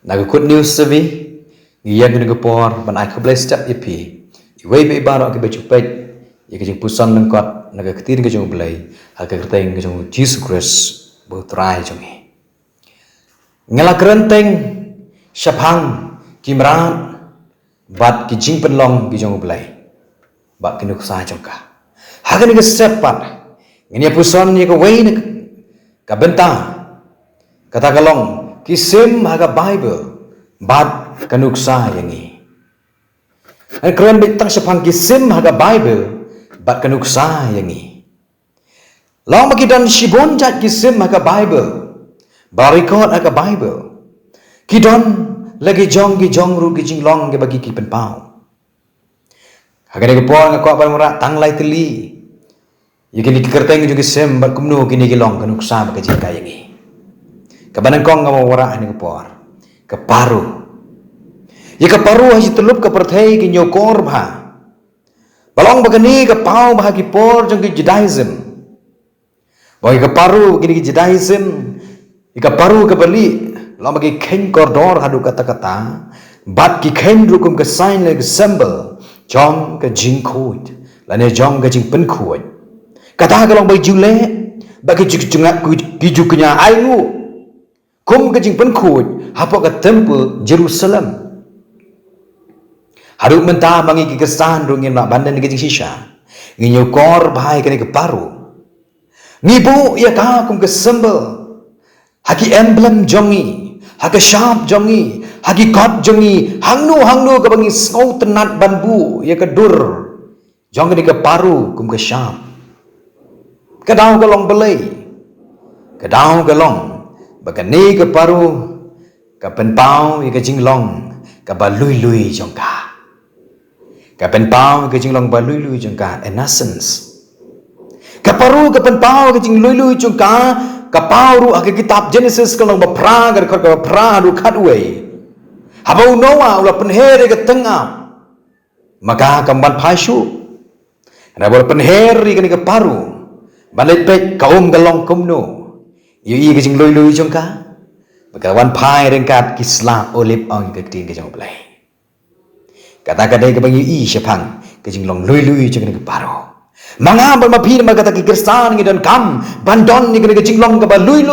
Good news sabi, ngiyan gini gepor, ban aku boleh step ipi. Iway be ibarat ke baju pet, ya kejeng pusan lengkot, naga ketir kejeng belai, agak kerteng kejeng Jesus Christ, berterai jongi. Ngala kerenteng, syabhang, kimran, bat kejeng penlong kejeng belai, bat kini kusah jongka. Hagan ni step pat, ngini pusan ni ke way ni ke bentang, kata kalong, kisim haga Bible, bat kanuksa yangi. Ang keren bitang syabhang kisim haga Bible, bat kanuksa yangi. Long makidan shibon jat kisim haga Bible, barikot haga Bible. Kidon lagi jong ru ki jinglong ke bagi ki penpau. Haga ni kepon ngakwa balmura tanglai teli. Yakini kikerteng juga kisim bat kumnu kini kilong kanuksa bagi jingka yangi. Kabanang kong ngamo wara ni kepor. Keparu. Ya keparu haji telup ke perthai ki nyokor bha. Balong bagani ke pau bha ki por jong ki Judaism. Bagi keparu gini ki Judaism. Ya keparu ke beli. Long bagi ken kordor hadu kata-kata. Bat ki ken rukum ke sign le ke symbol. Jong ke jing kuit. Lane jong ke jing pen kuit. Kata kalong bagi jule. Bagi jungak kijuknya ayu. Kum ke jing pen kuit. Hapok ke temple Jerusalem. Haruk mentah bangi kekesan rungin mak bandan ke jing shisha. Nginyo kor bahai kene ke paru. Ngibu ya ka kum ke symbol. Haki emblem jongi. Haki sharp jongi. Haki kot jongi. Hangnu ke bangi sngau tenat banbu. Ya ke dur. Jong kene ke paru kum ke sharp. Kedau kelong belai. Kedau kelong. Bagani ke paru. Kapen pau ya ke jinglong ka balui jongka. Kapen pau ke jinglong balui jongka in essence. Kaparu kapen pau ke jing lui jongka ka pau ru ake kitab Genesis kalong bapra gar ka bapra ru khatwe. Habau Noah ula penhere ke tengah. Maka kamban pasyu. Na bol penheri ke ni ke paru. Balai pek kaum galong kumno. Yu ke jing lui jongka. Bagawan pai rengkat kislah olip ong ke tin ke jong belai. Kata-kata ke bangi i syapang ke jing long lui jong ke paro. Manga bal mapi ma kata ke kristan ke dan kam bandon ni ke jing long ke ba lui.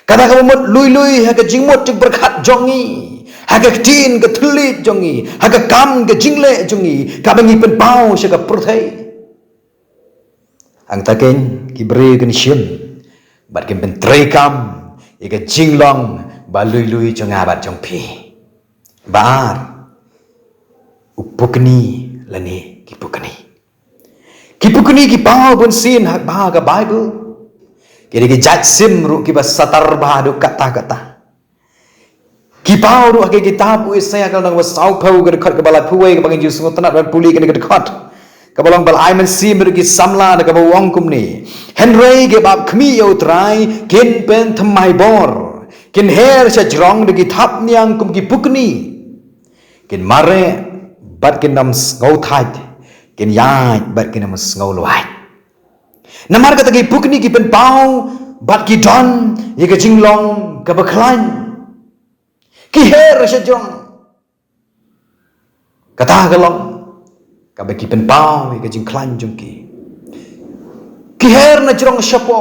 Kata ke mut lui ha ke jing mut jing berkat jongi. Ha ke tin ke thulit jongi. Ha ke kam ke jingle jongi. Ka bangi pen pau sya ke perthai. Ang taken ki bre ke syem. Bat ke pen tre kam. Ika jinglong balui jong abat jong pi. Baar upukni lani kipukni. Kipukni ki pau pun sin hak bahaga Bible. Kiri ki jatsim ru ki basatar bahadu kata-kata. Ki pau ru ake kitab Isaiah kalau nang wasau pau ke dekat ke balai puai ke bangin jus ngotenat dan puli ke dekat. Kabalong bal aiman sim ru ki samla ke bawang kumni. Henry ke bab kmi yo trai kin pen thamai bor. Kin her sya jrong de ki thap niang kum ki pukni. Kin mare bat kin nam ngau thait. Kin yai bat kin nam ngau luai. Namar kata ki pukni ki pen pau bat ki don ye ke jinglong ke baklan. Ki her sya jrong. Kata kalong ka ba ki pen pau ye ke jing klan jong ki. Kiher na jrong syapo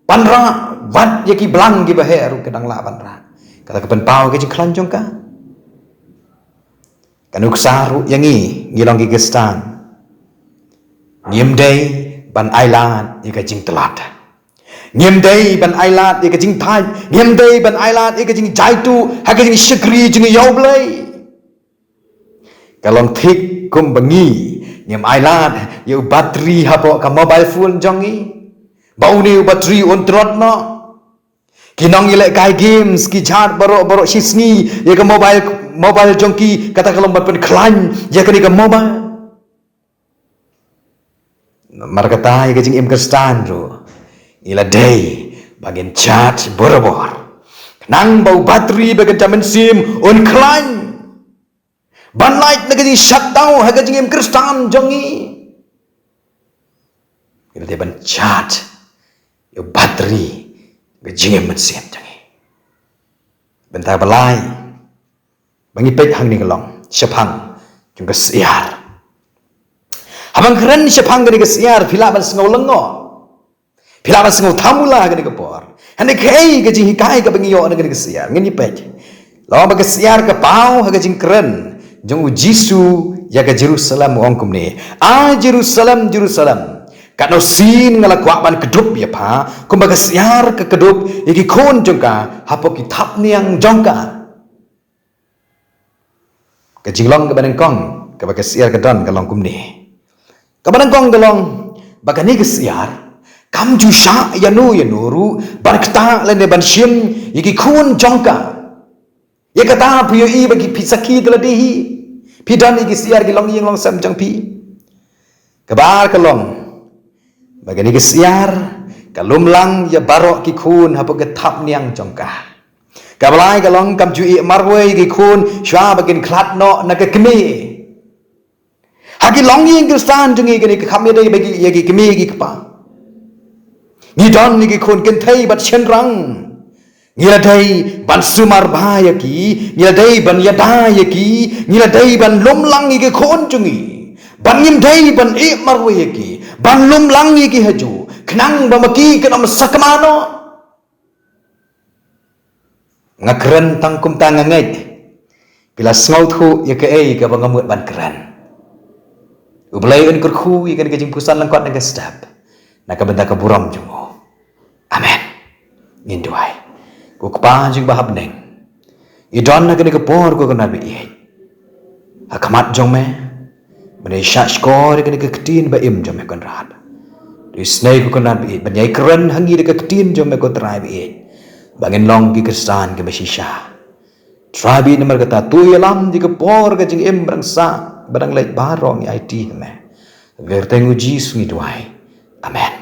panra wat ye ki blang ki baher kedang la panra kata kepen pau ke jiklan jongka kanuk saru yangi ngilong ki gestan ngimdei ban ailat ye ka jing telat ngimdei ban ailat ye ka jing thai ngimdei ban ailat ye ka jing jaitu ha ka jing shikri jing yoblai kalong thik kum bangi ngem ailat ye bateri hapo ka mobile phone jongi bau ni bateri ontrot no kinong ile kai games ki chat baro sisni ye ka mobile jongki kata kalong bat pen klan ye ka ni ka mobile mar kata ye ka jing im kristan ro ila day bagian chat borobor nang bau bateri bagian tamen sim on klan ban light na kajing shutdown ha kajing im kristan jongi ila dia ban chat yo bateri kajing im sim jongi bentar balai bangi pek hang ni kelong sepang jung ke siar habang keren sepang ke siar pila ban sengau lengo pila ban sengau tamula ke por hande kai ke jing kai ke bangi yo ke siar ngeni pek lo ba ke siar ke pau ha ke jing keren jung jisu ya ke Jerusalem ongkum ni Jerusalem kano sin ngala kwa ban kedup ya pa kumbaga siar ke kedup iki kon jongka hapo ki thap niang jongka ke jinglong ke baneng kong ke baga siar ke don ke long kum ni ke baneng kong ke long baga ni ke siar kam ju sha ya ru ban kta le ne ban sim iki kon jongka ya kata puyo i bagi pisaki teladihi pidan iki siar ki long yeng long sam jong pi kebar ke long bagi ni ke siar kalum lang ya barok ki kun hapo ke thap niang jongka kabalai kalong kam jui marwei ki kun shwa bagin klat no na ke kemi hagi long yeng kristan jungi ke khamye dei bagi ye ki kemi ki kpa ni don ni ki kun ken thai bat chen rang ngila dei ban sumar bhaya ki ngila dei ban yadaya ki ngila dei ban lom lang ki kun jungi ban ngim dei ban e marwei ki ban lom lang ki haju kenang bamaki kenam sakamano ngakren tangkum tanganget bila sngau thu ya ke ai ke bangamut ban keren ublai un kurku ya ke jing pusan langkot nang step nak benda ke buram jumo amen nginduai ku kpa jing bahab neng idon nak ke por ku kana bi akamat jong me bene sha skor ke ketin ba im jong me kon rat di snai ku kana bi banyai keren hangi ke ketin jong me ko trai bi bangin long ki kristan ke mesisha trabi nomor kata tu yalam di ke por ke jing im brangsa barang lait barong IT me ver tengu jisu ngi duai amen